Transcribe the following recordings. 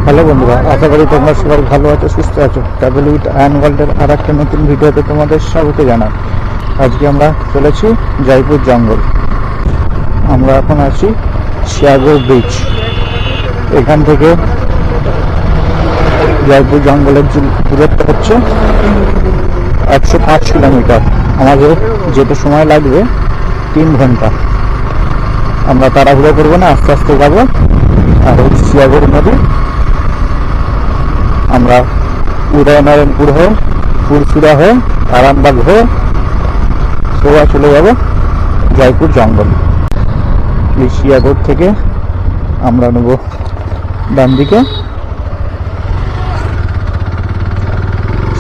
Hello বন্ধুরা, আশা করি তোমরা সবাই ভালো আছো, সুস্থ আছো। ট্রাভেল উইথ আয়ন ওয়ার্ল্ডের আর একটা নতুন ভিডিওতে তোমাদের স্বাগত জানাই। আজকে আমরা চলেছি জয়পুর জঙ্গল। আমরা এখন আছি শিয়াগর ব্রিজ। এখান থেকে জয়পুর জঙ্গলের দূরত্ব হচ্ছে 105 কিলোমিটার। আমাদের যেতে সময় লাগবে 3 ঘন্টা। আমরা তাড়াহুড়ো করবো না, আস্তে আস্তে যাবো। আর ওই শিয়াগর নদী আমরা উদয়নারায়ণপুর হয়ে, পুরসুরা হয়ে, আরামবাগ হয়ে সোজা চলে যাব জয়পুর জঙ্গল। শিয়াগর থেকে আমরা নেব ডান দিকে,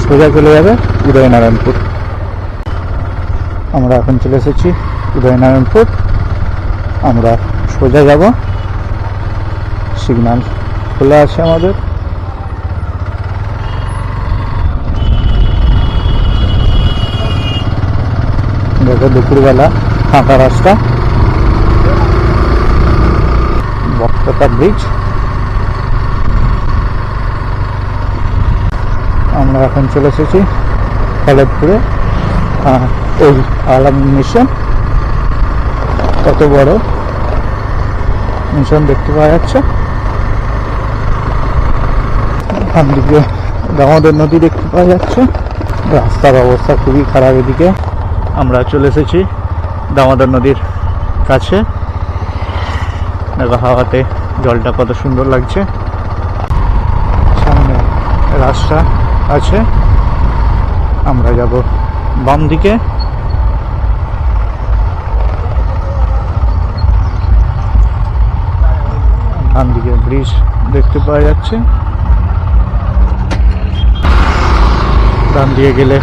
সোজা চলে যাবে উদয়নারায়ণপুর। আমরা এখন চলে এসেছি উদয়নারায়ণপুর। আমরা সোজা যাব, সিগন্যাল খোলা আছে আমাদের। দেখো দুপুরবেলা ফাঁকা রাস্তা, বক্ততা ব্রিজ। আমরা এখন চলে এসেছি খড়গপুরে। এই আলাম মিশন, কত বড় মিশন দেখতে পাওয়া যাচ্ছে। এখান দিকে দামোদর নদী দেখতে পাওয়া যাচ্ছে। রাস্তার অবস্থা খুবই খারাপ। এদিকে আমরা চলে এসেছি দামোদর নদীর কাছে। হাওয়াতে জলটা কত সুন্দর লাগছে। সামনে রাস্তা আছে, আমরা যাব বাম দিকে। ডান দিকে ব্রিজ দেখতে পাওয়া যাচ্ছে। ডান দিকে গেলে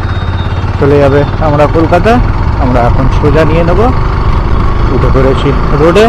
চলে যাবে আমরা কলকাতা। আমরা এখন সোজা নিয়ে নেব, উঠে পড়েছি রোডে।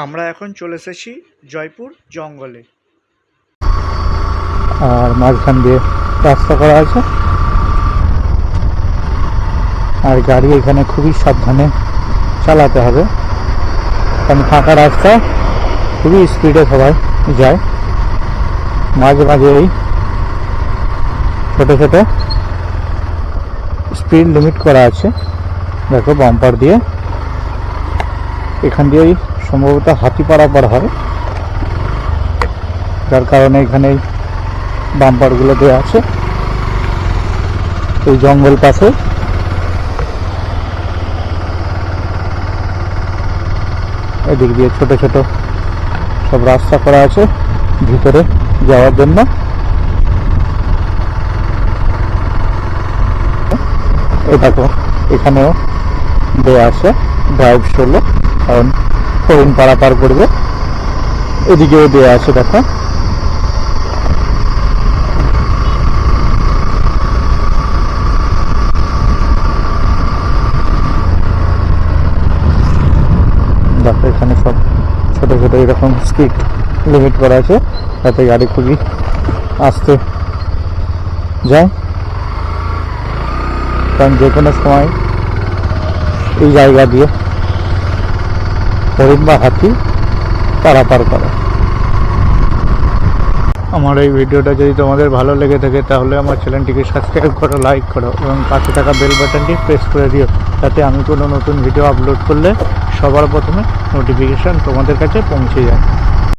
আমরা এখন চলে এসেছি জয়পুর জঙ্গলে, আর মাঝখান দিয়ে রাস্তা করা আছে, আর গাড়ি এখানে খুবই সাবধানে চালাতে হবে, কারণ ফাঁকা রাস্তা, খুবই স্পিডে সবাই যায়। মাঝে মাঝে এই ছোট ছোট স্পিড লিমিট করা আছে, দেখো বাম্পার দিয়ে। এখান দিয়ে সম্ভবত হাতি পারাপার হয়, যার কারণে এখানে বাম্পার গুলো দেওয়া আছে। এই জঙ্গল পাশে এদিক দিয়ে ছোট ছোট সব রাস্তা করা আছে ভিতরে যাওয়ার জন্য। এই দেখো এখানেও দেওয়া আছে ড্রাইভ স্লো, কারণ হরিণ পারাপার করবে। এদিকেও দেওয়া আছে, দেখো দেখো এখানে সব ছোট ছোট এরকম স্পিড লিমিট করা আছে, যাতে গাড়ি খুবই আস্তে যায়, কারণ যে কোনো সময় এই জায়গা দিয়ে হরিণ বা হাতি পারাপার করে। আমার এই ভিডিওটা যদি তোমাদের ভালো লেগে থাকে তাহলে আমার চ্যানেলটিকে সাবস্ক্রাইব করো, লাইক করো এবং পাশে থাকা বেল বাটনটি প্রেস করে দিও, যাতে আমি কোনো নতুন ভিডিও আপলোড করলে সবার প্রথমে নোটিফিকেশান তোমাদের কাছে পৌঁছে যায়।